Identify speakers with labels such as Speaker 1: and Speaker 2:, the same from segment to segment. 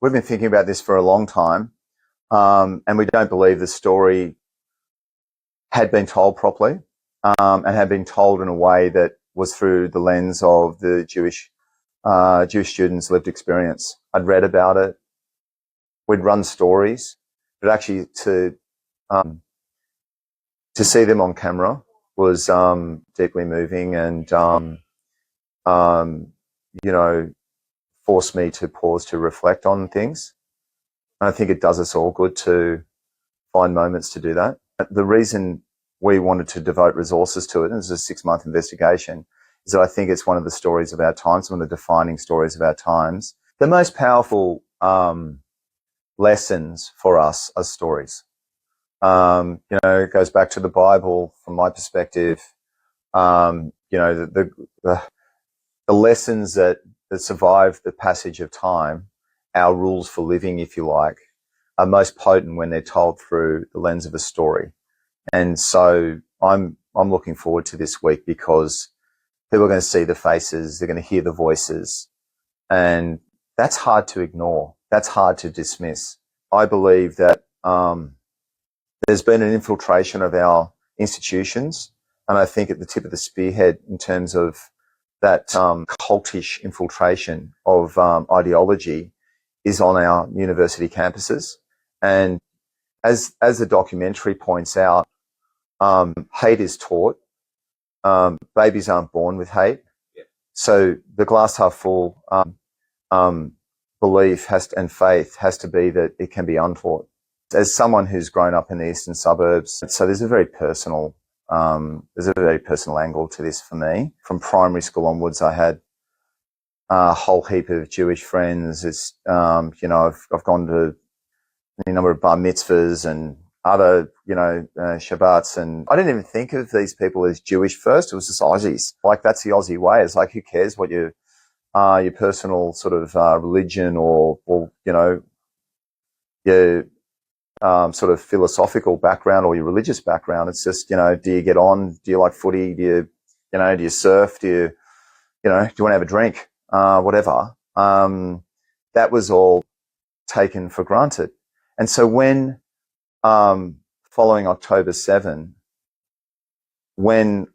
Speaker 1: we've been thinking about this for a long time, and we don't believe the story had been told properly, and had been told in a way that was through the lens of the Jewish students' lived experience. I'd read about it. We'd run stories, but actually to see them on camera was deeply moving, and forced me to pause to reflect on things. And I think it does us all good to find moments to do that. The reason we wanted to devote resources to it, and it's a 6-month investigation, is that I think it's one of the stories of our times, one of the defining stories of our times. The most powerful lessons for us are stories. It goes back to the Bible from my perspective. The lessons that survive the passage of time, our rules for living, if you like, are most potent when they're told through the lens of a story. And so I'm looking forward to this week, because people are going to see the faces, they're going to hear the voices, and that's hard to ignore. That's hard to dismiss. I believe that there's been an infiltration of our institutions, and I think at the tip of the spearhead in terms of that cultish infiltration of ideology is on our university campuses. And as the documentary points out, hate is taught. Babies aren't born with hate. Yeah. So the glass half full belief and faith has to be that it can be untaught. As someone who's grown up in the eastern suburbs, so there's a very personal angle to this for me. From primary school onwards, I had a whole heap of Jewish friends. It's I've gone to a number of bar mitzvahs and other Shabbats, and I didn't even think of these people as Jewish first. It was just Aussies. Like, that's the Aussie way. It's like, who cares what your personal sort of religion or your sort of philosophical background or your religious background. It's just, do you get on? Do you like footy? Do you surf? Do you want to have a drink? Whatever. That was all taken for granted. And so when, following October 7, when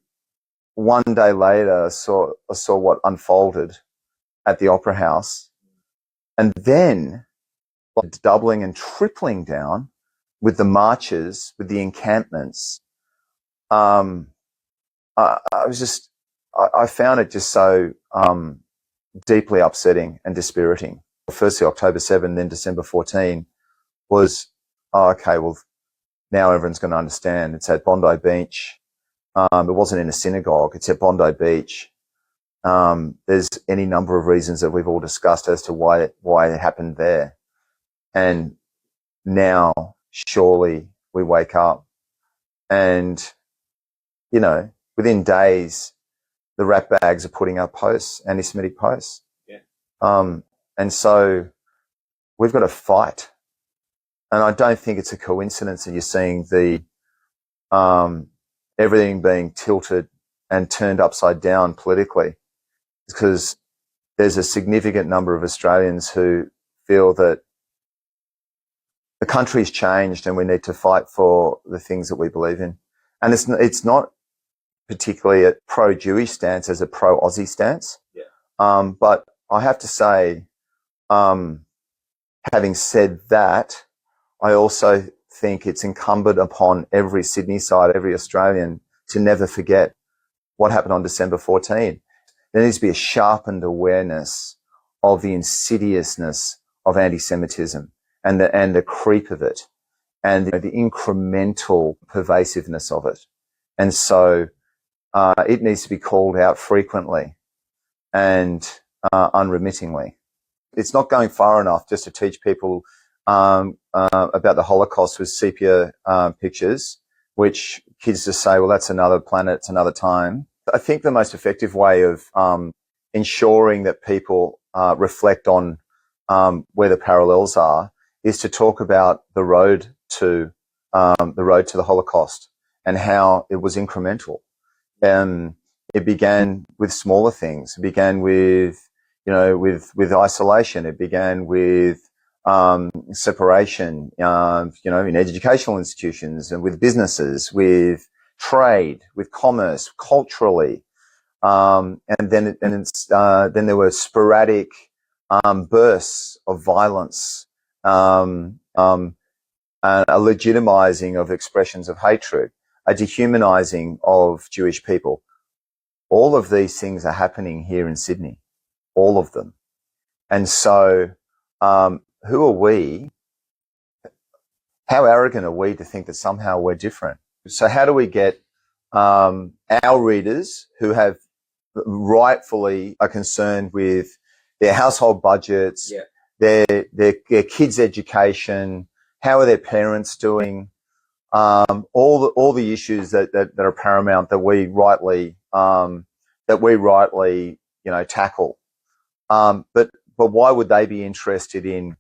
Speaker 1: one day later I saw what unfolded at the Opera House, and then doubling and tripling down with the marches, with the encampments, I found it just so deeply upsetting and dispiriting. Firstly, October 7, then December 14 was, okay, well, now everyone's going to understand. It's at Bondi Beach. It wasn't in a synagogue. It's at Bondi Beach. There's any number of reasons that we've all discussed as to why it happened there. And now, surely, we wake up and, within days, the rat bags are putting up posts, anti-Semitic posts. Yeah. And so we've got to fight. And I don't think it's a coincidence that you're seeing the everything being tilted and turned upside down politically, because there's a significant number of Australians who feel that the country's changed and we need to fight for the things that we believe in. And it's not particularly a pro-Jewish stance as a pro-Aussie stance. Yeah. But I have to say, having said that, I also think it's incumbent upon every Sydney side, every Australian, to never forget what happened on December 14. There needs to be a sharpened awareness of the insidiousness of anti-Semitism and the creep of it, and the incremental pervasiveness of it. And so it needs to be called out frequently and unremittingly. It's not going far enough just to teach people about the Holocaust with sepia pictures, which kids just say, well, that's another planet, it's another time. I think the most effective way of ensuring that people reflect on where the parallels are is to talk about the road to the Holocaust and how it was incremental. It began with smaller things. It began with isolation. It began with separation, in educational institutions and with businesses, with trade, with commerce, culturally. And then there were sporadic bursts of violence, and a legitimizing of expressions of hatred, a dehumanizing of Jewish people. All of these things are happening here in Sydney, all of them. And so, who are we? How arrogant are we to think that somehow we're different? So how do we get our readers, who have rightfully are concerned with their household budgets, their kids' education, how are their parents doing, all the issues that are paramount that we rightly tackle. But why would they be interested in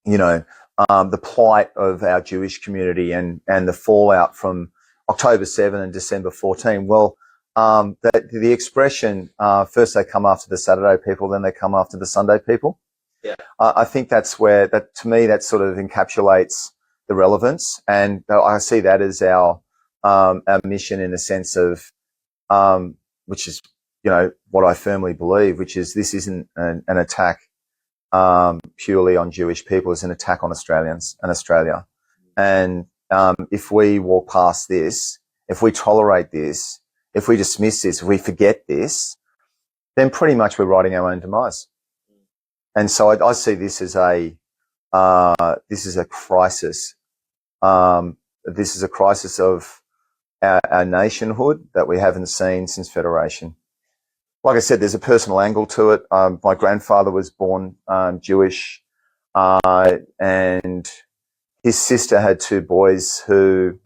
Speaker 1: the plight of our Jewish community and the fallout from October 7 and December 14? Well, the expression, first they come after the Saturday people, then they come after the Sunday people. Yeah. I think that's where, to me, that sort of encapsulates the relevance. And I see that as our mission, in a sense of, which is, what I firmly believe, which is this isn't an attack purely on Jewish people, it's an attack on Australians and Australia. And if we walk past this, if we tolerate this, if we dismiss this, if we forget this, then pretty much we're writing our own demise. And so I see this as a crisis. This is a crisis of our nationhood that we haven't seen since Federation. Like I said, there's a personal angle to it. My grandfather was born Jewish, and his sister had two boys who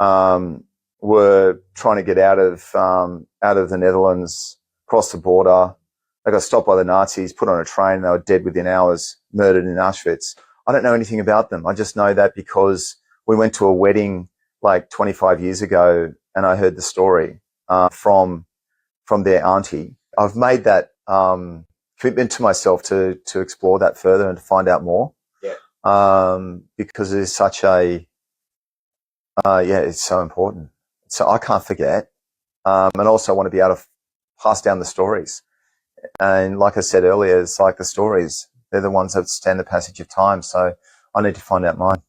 Speaker 1: were trying to get out of the Netherlands, cross the border. They got stopped by the Nazis, put on a train, they were dead within hours, murdered in Auschwitz. I don't know anything about them. I just know that because we went to a wedding like 25 years ago and I heard the story from their auntie. I've made that commitment to myself to explore that further and to find out more. Yeah. Because it is such a, it's so important. So I can't forget. And also I want to be able to pass down the stories. And like I said earlier, it's like the stories, they're the ones that stand the passage of time. So I need to find out mine.